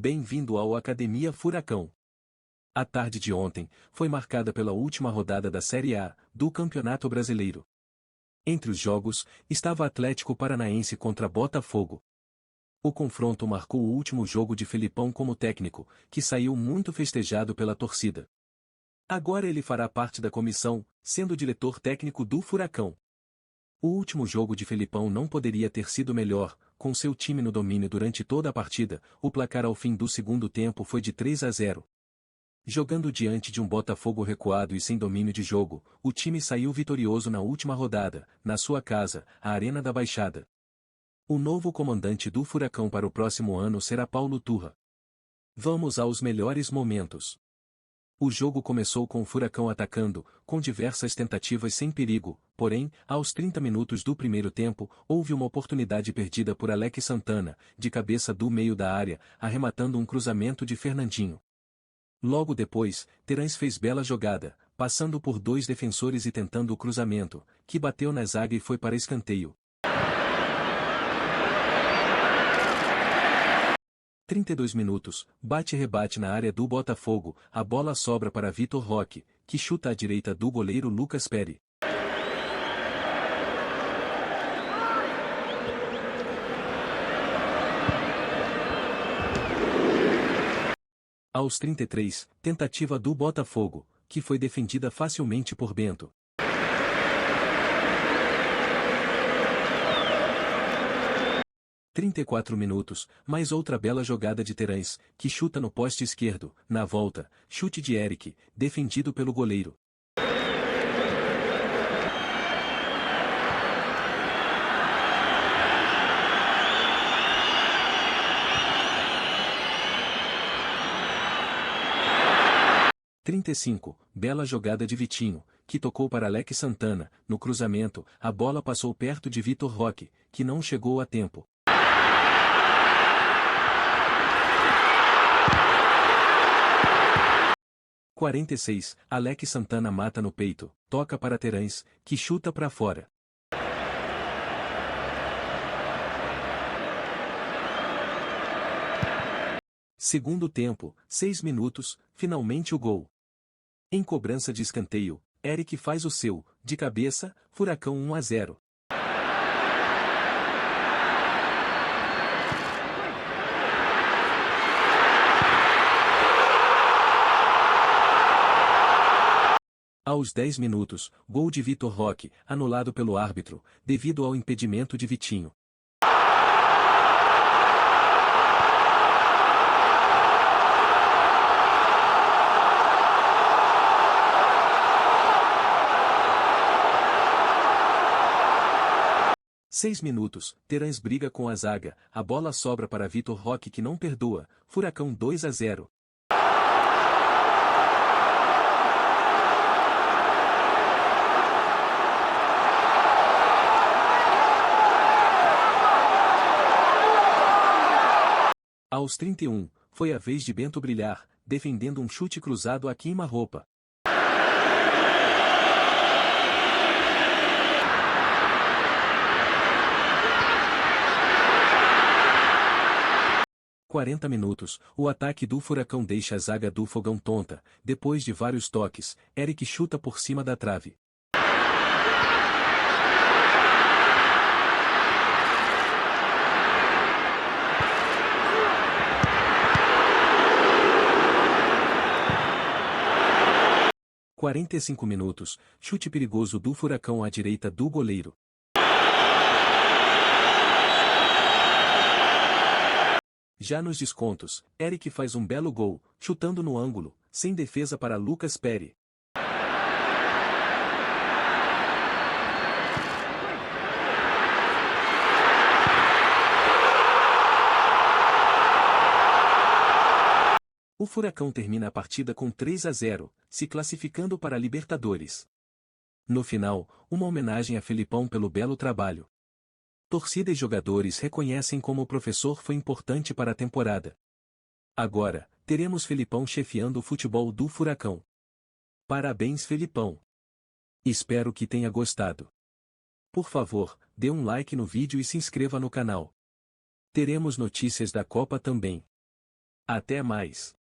Bem-vindo ao Academia Furacão. A tarde de ontem foi marcada pela última rodada da Série A do Campeonato Brasileiro. Entre os jogos, estava Atlético Paranaense contra Botafogo. O confronto marcou o último jogo de Felipão como técnico, que saiu muito festejado pela torcida. Agora ele fará parte da comissão, sendo diretor técnico do Furacão. O último jogo de Felipão não poderia ter sido melhor, com seu time no domínio durante toda a partida. O placar ao fim do segundo tempo foi de 3-0. Jogando diante de um Botafogo recuado e sem domínio de jogo, o time saiu vitorioso na última rodada, na sua casa, a Arena da Baixada. O novo comandante do Furacão para o próximo ano será Paulo Turra. Vamos aos melhores momentos. O jogo começou com o Furacão atacando, com diversas tentativas sem perigo, porém, aos 30 minutos do primeiro tempo, houve uma oportunidade perdida por Alex Santana, de cabeça do meio da área, arrematando um cruzamento de Fernandinho. Logo depois, Terãs fez bela jogada, passando por dois defensores e tentando o cruzamento, que bateu na zaga e foi para escanteio. 32 minutos, bate-rebate na área do Botafogo, a bola sobra para Vitor Roque, que chuta à direita do goleiro Lucas Perry. Aos 33, tentativa do Botafogo, que foi defendida facilmente por Bento. 34 minutos, mais outra bela jogada de Terãs, que chuta no poste esquerdo, na volta, chute de Eric, defendido pelo goleiro. Bela jogada de Vitinho, que tocou para Alex Santana. No cruzamento, a bola passou perto de Vitor Roque, que não chegou a tempo. 46, Alex Santana mata no peito, toca para Terãs, que chuta para fora. Segundo tempo, 6 minutos, finalmente o gol. Em cobrança de escanteio, Eric faz o seu, de cabeça, Furacão 1-0. Aos 10 minutos, gol de Vitor Roque, anulado pelo árbitro, devido ao impedimento de Vitinho. Seis minutos, Terãs briga com a zaga, a bola sobra para Vitor Roque que não perdoa, Furacão 2-0. Aos 31, foi a vez de Bento brilhar, defendendo um chute cruzado a queima-roupa. Aos 40 minutos, o ataque do Furacão deixa a zaga do Fogão tonta, depois de vários toques, Eric chuta por cima da trave. Aos 45 minutos, chute perigoso do Furacão à direita do goleiro. Já nos descontos, Eric faz um belo gol, chutando no ângulo, sem defesa para Lucas Perry. O Furacão termina a partida com 3-0, se classificando para a Libertadores. No final, uma homenagem a Felipão pelo belo trabalho. Torcida e jogadores reconhecem como o professor foi importante para a temporada. Agora, teremos Felipão chefiando o futebol do Furacão. Parabéns, Felipão! Espero que tenha gostado. Por favor, dê um like no vídeo e se inscreva no canal. Teremos notícias da Copa também. Até mais.